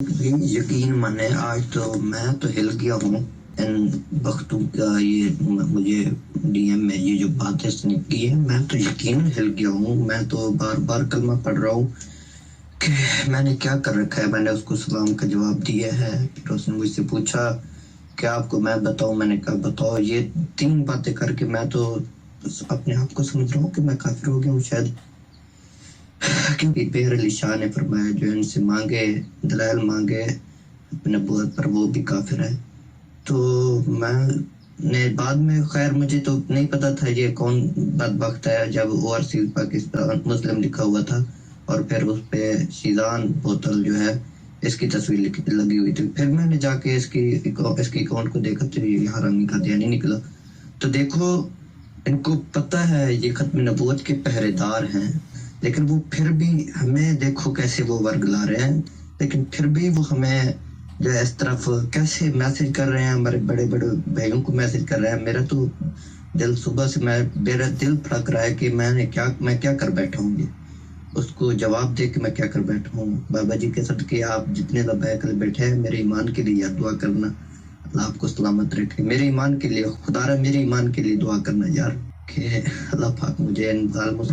یقین مانے آج تو میں تو ہل گیا ہوں ان بختوں کا یہ مجھے ڈی ایم میں یہ جو باتیں سنتی ہے میں تو یقین ہل گیا ہوں. میں تو بار بار کلمہ پڑھ رہا ہوں کہ میں نے کیا کر رکھا ہے. میں نے اس کو سلام کا جواب دیا ہے. پھر اس نے مجھ سے پوچھا کہ آپ کو میں بتاؤں. میں نے کہا بتاؤ. یہ 3 باتیں کر کے میں تو اپنے آپ کو سمجھ رہا ہوں کہ میں کافر ہو گیا ہوں شاید. کیونکہ بہر علی شاہ نے فرمایا جو ان سے مانگے دلائل مانگے اپنے نبوت پر وہ بھی کافر ہے. تو میں نے بعد میں خیر مجھے تو نہیں پتا تھا یہ کون بدبخت ہے جب اوورسیز پاکستان مسلم لکھا ہوا تھا اور پھر اس پہ شیزان بوتل جو ہے اس کی تصویر لگی ہوئی تھی. پھر میں نے جا کے اس کی اکاؤنٹ کو دیکھا تو یہ حرامی کا دیا نہیں نکلا. تو دیکھو ان کو پتہ ہے یہ ختم نبوت کے پہرے دار ہیں لیکن وہ پھر بھی ہمیں دیکھو کیسے وہ ورگلا رہے ہیں. لیکن پھر بھی وہ ہمیں جو ہے اس طرف کیسے میسج کر رہے ہیں. ہمارے بڑے بڑے بھائیوں کو میسج کر رہے ہیں. میرا تو دل صبح سے میرا دل پھڑک رہا ہے کہ میں کیا کر بیٹھا ہوں. اس کو جواب دے کہ میں کیا کر بیٹھا ہوں. بابا جی کے صدقے آپ جتنے لبیک بیٹھے ہیں میرے ایمان کے لیے دعا کرنا. اللہ آپ کو سلامت رکھے. میرے ایمان کے لیے خدا را میرے ایمان کے لیے دعا کرنا یار کہ اللہ پاک مجھے ان ظالموں سے